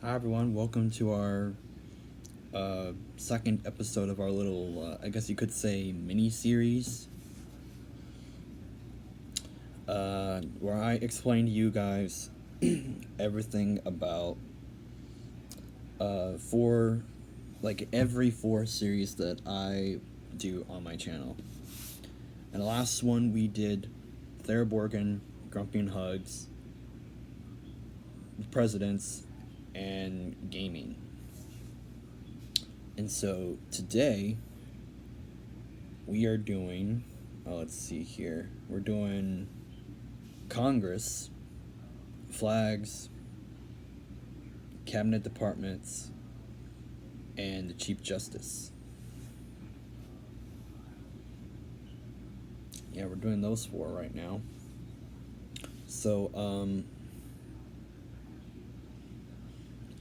Hi everyone, welcome to our second episode of our little, I guess you could say, mini series, where I explain to you guys everything about four, like every four series that I do on my channel. And the last one we did Theraborgan, Grumpy and Hugs, Presidents, and Gaming. And so today we are doing, let's see here, we're doing Congress, flags, cabinet departments, and the Chief Justice. Yeah, we're doing those four right now. So,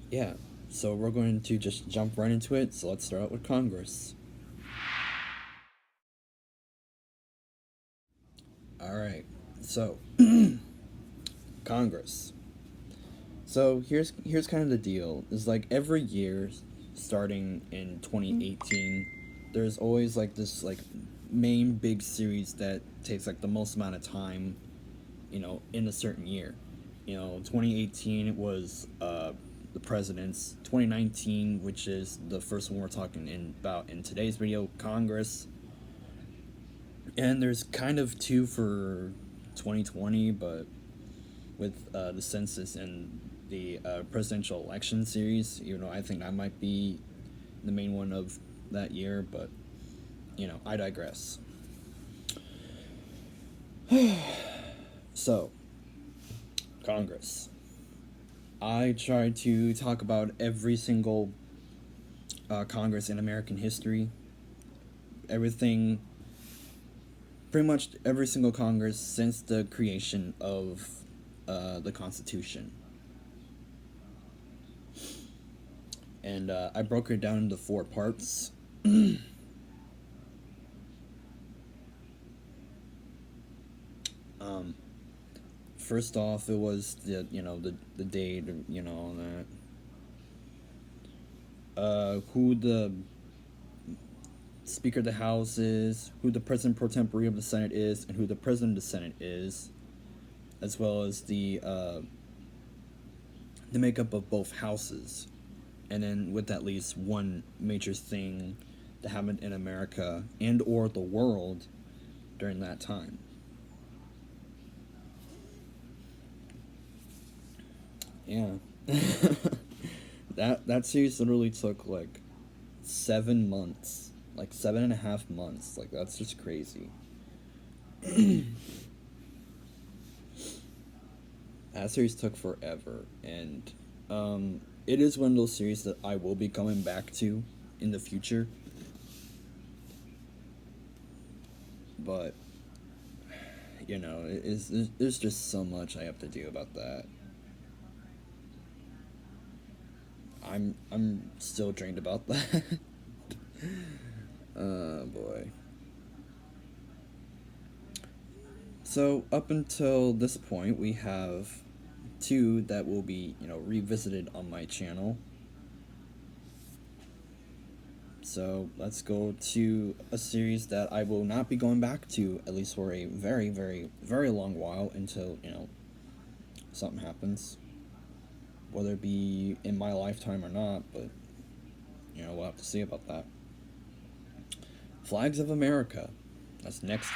yeah, so we're going to just jump right into it. So let's start out with Congress. All right, so Congress. So here's kind of the deal. Is like every year, starting in 2018, there's always like this like main big series that takes like the most amount of time, in a certain year. 2018 it was the presidents. 2019, which is the first one we're talking about in today's video, Congress. And there's kind of two for 2020, but with the census and the presidential election series. I think that might be the main one of that year, but I digress. So, Congress. I try to talk about every single Congress in American history. Everything, pretty much every single Congress since the creation of the Constitution. And I broke it down into four parts. First off, it was the date, that who the Speaker of the House is, who the President pro tempore of the Senate is, and who the President of the Senate is, as well as the makeup of both houses, and then with at least one major thing that happened in America and or the world during that time. Yeah. that series literally took like 7 months, like 7.5 months. Like, that's just crazy. That series took forever, and it is one of those series that I will be coming back to in the future. But there's just so much I have to do about that. I'm still drained about that. Oh boy. So up until this point, we have two that will be revisited on my channel. So let's go to a series that I will not be going back to, at least for a very, very, very long while, until something happens, whether it be in my lifetime or not. But we'll have to see about that. Flags of America. That's next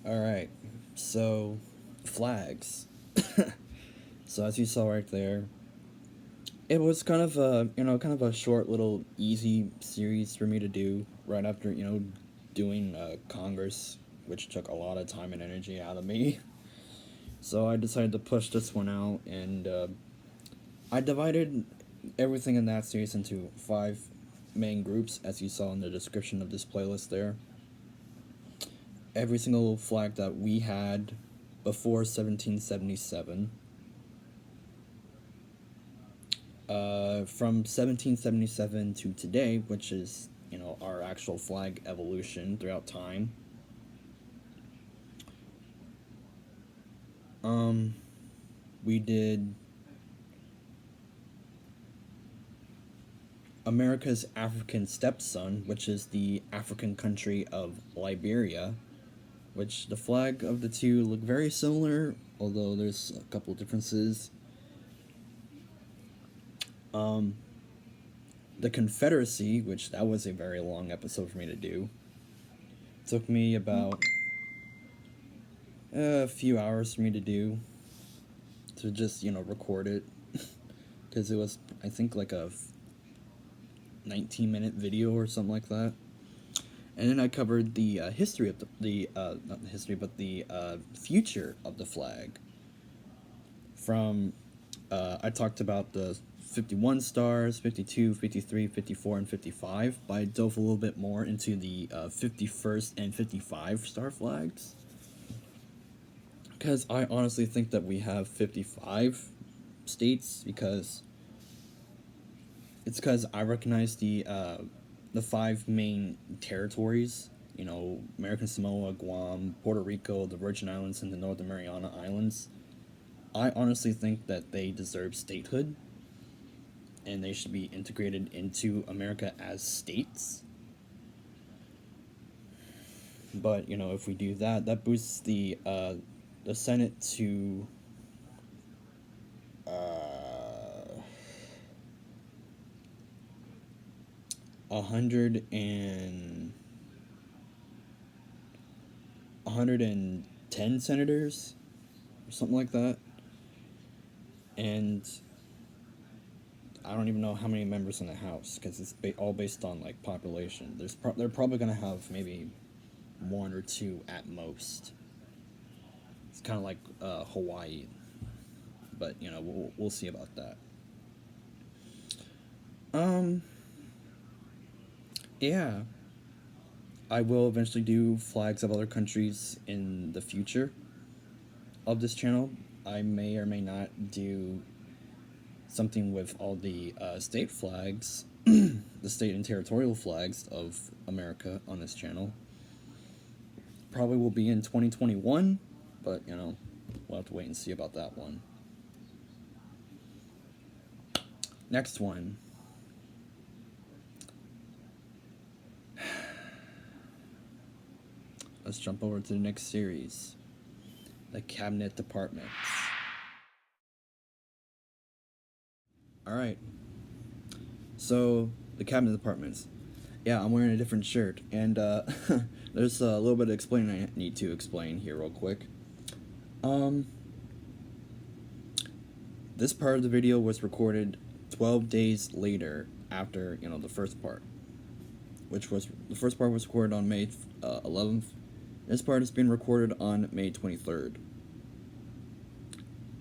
one. Alright, so flags. So as you saw right there, it was kind of a short little easy series for me to do right after, doing Congress, which took a lot of time and energy out of me. So I decided to push this one out, and I divided everything in that series into 5 main groups, as you saw in the description of this playlist there. Every single flag that we had before 1777. From 1777 to today, which is, our actual flag evolution throughout time. we did America's African Stepson, which is the African country of Liberia, which the flag of the two look very similar, although there's a couple differences. The Confederacy, which that was a very long episode for me to do, took me about a few hours for me to do, to just, record it, because it was, I think, like a 19-minute video or something like that. And then I covered the history of not the history, but the future of the flag. From, I talked about the 51 stars, 52, 53, 54, and 55, but I dove a little bit more into the 51st and 55 star flags. Because I honestly think that we have 55 states, because I recognize the 5 main territories, American Samoa, Guam, Puerto Rico, the Virgin Islands, and the Northern Mariana Islands. I honestly think that they deserve statehood, and they should be integrated into America as states. But, if we do that, that boosts the Senate to 110 senators, or something like that. And I don't even know how many members in the House, because it's all based on, like, population. They're probably going to have maybe 1 or 2 at most. It's kind of like Hawaii. But, we'll see about that. Yeah. I will eventually do flags of other countries in the future of this channel. I may or may not do something with all the state flags, the state and territorial flags of America on this channel. Probably will be in 2021, but, we'll have to wait and see about that one. Next one. Let's jump over to the next series. The Cabinet Departments. Alright. So, the Cabinet Departments. Yeah, I'm wearing a different shirt, and there's a little bit of explaining I need to explain here real quick. This part of the video was recorded 12 days later after, the first part. The first part was recorded on May 11th. This part is being recorded on May 23rd.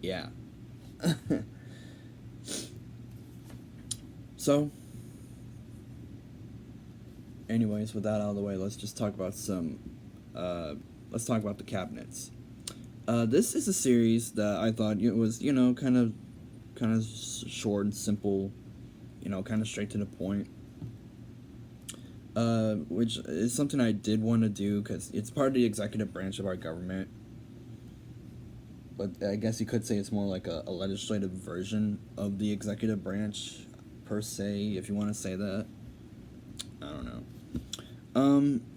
Yeah. So, anyways, with that out of the way, let's just talk about let's talk about the cabinets. This is a series that I thought it was, kind of short and simple, kind of straight to the point. Which is something I did want to do, because it's part of the executive branch of our government. But I guess you could say it's more like a legislative version of the executive branch, per se, if you want to say that. I don't know.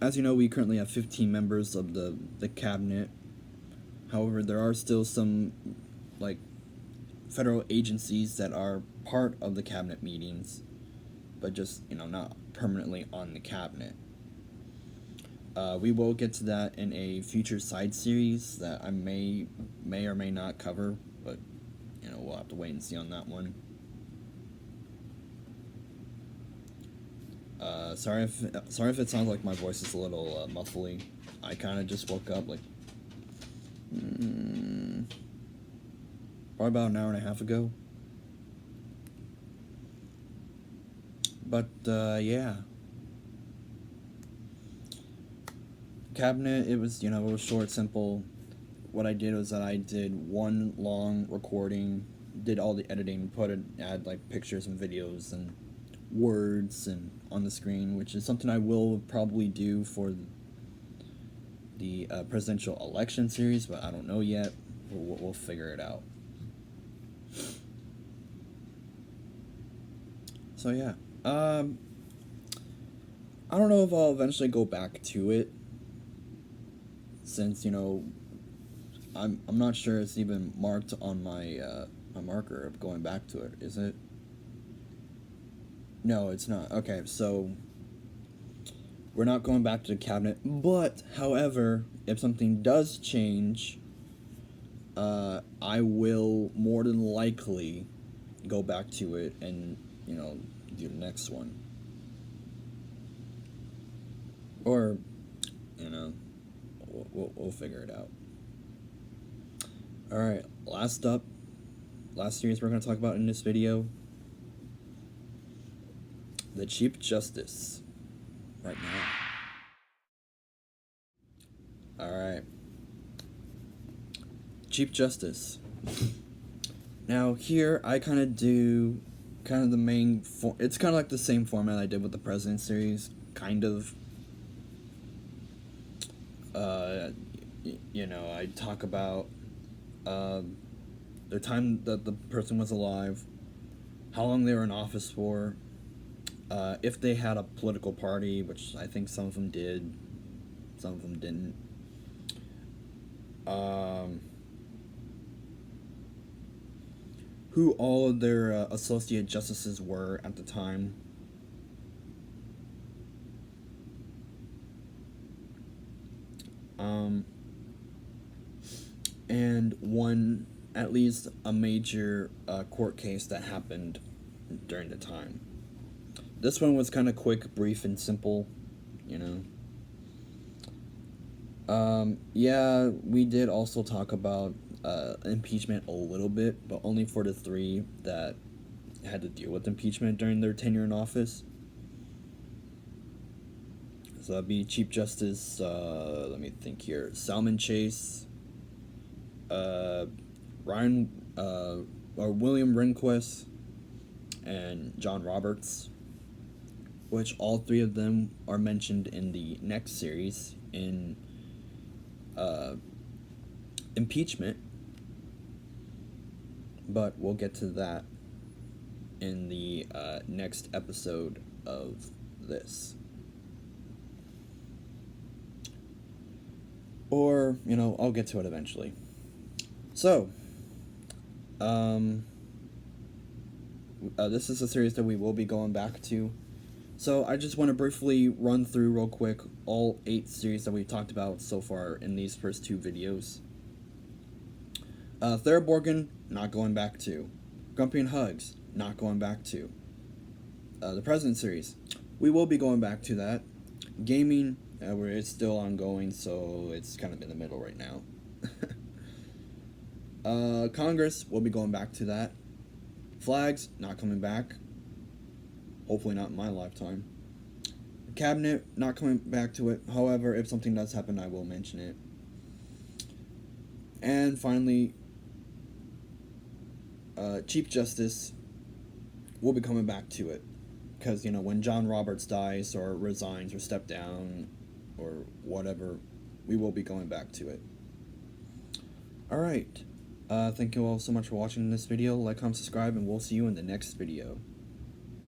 As you know, we currently have 15 members of the cabinet. However, there are still some, like, federal agencies that are part of the cabinet meetings, but just, not permanently on the cabinet. We will get to that in a future side series that I may or may not cover, but, we'll have to wait and see on that one. Sorry if it sounds like my voice is a little muffly. I kind of just woke up, like, probably about an hour and a half ago. But, yeah. Cabinet, it was, it was short, simple. What I did was that I did one long recording, did all the editing, add, like, pictures and videos and words and on the screen, which is something I will probably do for the presidential election series, but I don't know yet. We'll figure it out. So yeah, I don't know if I'll eventually go back to it, since I'm not sure it's even marked on my marker of going back to it. Is it? No, it's not. Okay, so we're not going back to the cabinet. But however, if something does change, I will more than likely go back to it and do the next one. Or we'll figure it out. All right, last series we're going to talk about in this video, the Chief Justice, right now. All right, Chief Justice. Now here I kind of do the main it's kind of like the same format I did with the President series, kind of. I talk about the time that the person was alive, how long they were in office for, if they had a political party, which I think some of them did, some of them didn't. Who all of their associate justices were at the time. And at least a major court case that happened during the time. This one was kind of quick, brief, and simple, Yeah, we did also talk about impeachment a little bit, but only for the three that had to deal with impeachment during their tenure in office. So that'd be Chief Justice, let me think here, Salmon Chase, William Rehnquist, and John Roberts, which all three of them are mentioned in the next series in impeachment, but we'll get to that in the next episode of this. Or, I'll get to it eventually. So, this is a series that we will be going back to. So, I just want to briefly run through real quick all 8 series that we've talked about so far in these first 2 videos. Theraborgan, not going back to. Grumpy and Hugs, not going back to. The President series, we will be going back to that. Gaming, where it's still ongoing, so it's kind of in the middle right now. Congress, we'll be going back to that. Flags, not coming back. Hopefully not in my lifetime. Cabinet, not coming back to it. However, if something does happen, I will mention it. And finally, Chief Justice, we'll be coming back to it. Because, when John Roberts dies or resigns or steps down or whatever, we will be going back to it. Alright. Thank you all so much for watching this video. Like, comment, subscribe, and we'll see you in the next video.